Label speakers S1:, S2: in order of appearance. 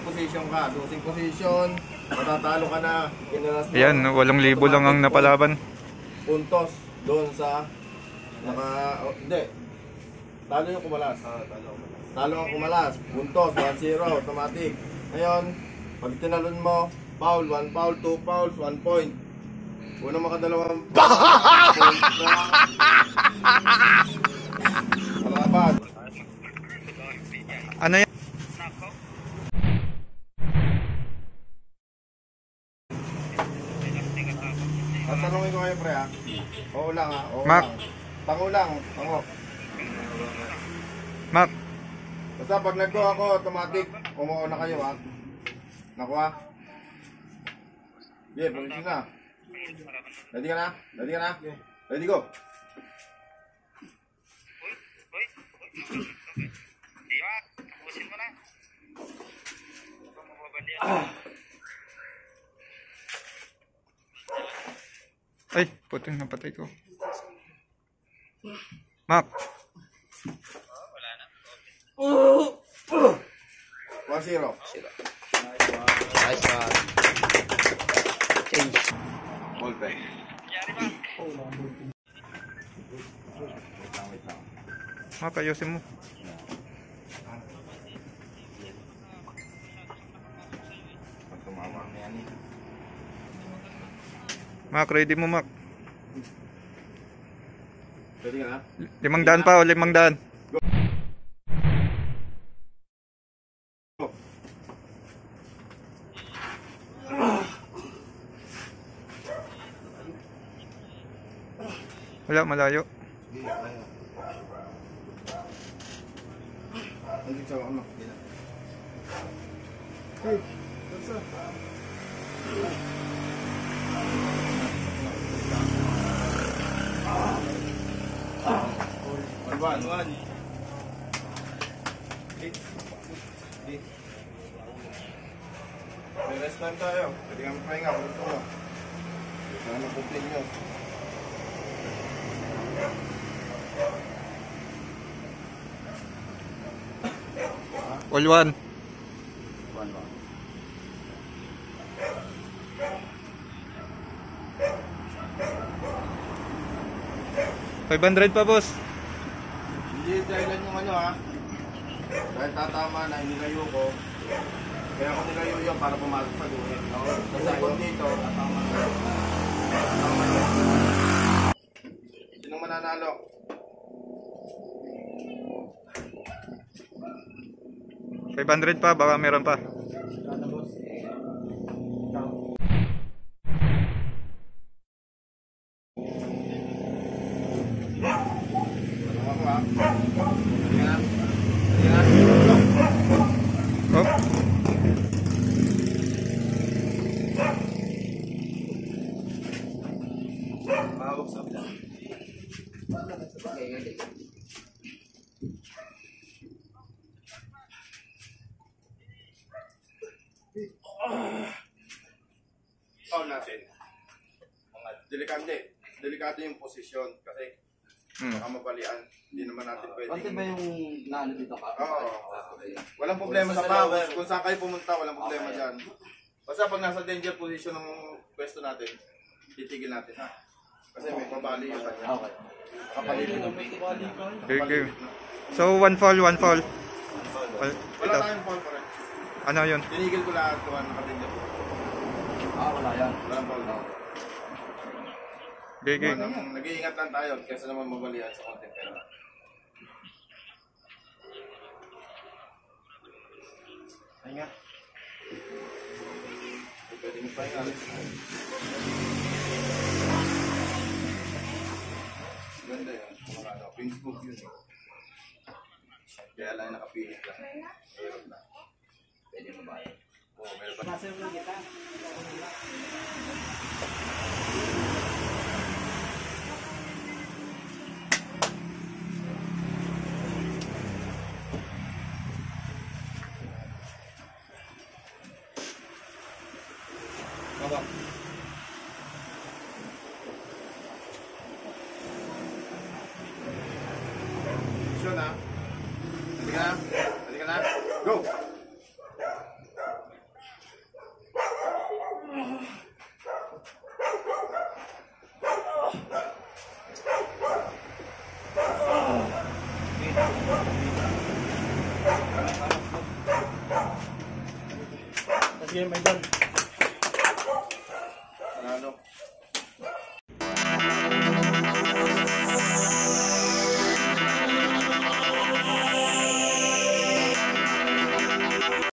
S1: position ka. Losing position, matatalo ka na.
S2: Ayan, 8,000 lang ang napalaban.
S1: Puntos doon sa hindi. Talo yung kumalas. Talo ang kumalas. Puntos, 1-0, automatic. Ngayon, pag tinalon mo, foul, 1 foul, 2 fouls, 1 point. Unang makadalawang point na kalaban.
S2: Ano yan?
S1: Tatanungin ko kayo, pre, ha? Oo lang, ha? Oo
S2: Mac.
S1: lang. Tango lang, tango.
S2: Mac.
S1: Basta pag nag-go ako, automatic, umuo na kayo, ha? Nakuha? Yeah, position na. Ready ka na? Ready ka na? Ready, go!
S2: Ay, puting napatay ko. Mac.
S1: 1-0.
S3: Nice one. Change.
S1: Ball back.
S2: Mac, ayusin mo. Mac, ready mo, Mac.
S1: Ready ka na?
S2: 500 pa o 500. Wala, malayo.
S1: Andiyan sa ano? Hey, what's up? One. May rest time tayo. Pwede kami pahinga kung gusto mo. Sana continuous.
S2: All one. 500 pa, boss.
S1: Hindi dahilan yung ano, ha. Dahil tatama na inilayo ko. Kaya ako nilayo yun para pumasok sa guhit. Kasi kung dito, tatama na. Sinong mananalo?
S2: $500 pa, baka meron pa. Oh.
S1: Mahawak sa kapila. Foul natin. Delikado yung posisyon kasi baka mabalian. Hindi naman natin pwede.
S3: Pati ba yung naano dito ka?
S1: Oo. Walang problema sa box. Kung saan kayo pumunta, walang problema dyan. Basta pag nasa danger position ng pwesto natin, titigil natin, ha? Kasi may pabali yung kanya.
S3: Okay.
S1: Kapalitin ng
S2: Okay. So, one fall.
S1: Wala
S2: Ito.
S1: tayong foul pa rin.
S2: Ano yun?
S1: Tinigil ko lahat kung ano naka-danger.
S3: Wala yan.
S1: Walang foul na.
S2: Okay.
S1: Nag-iingat lang tayo kaysa naman mabalian sa konti pera. Pahinga. Pwede mo pahinga. Ganda yan. Mga ano, Facebook yun. Kaya lang nakapilit lang. Mayroon na. Pwede mo ba? Oo, meron pa. Nasa yung kita. Baba. Sure na? Halika na? Halika na? Go! Sige, may done. Panalo.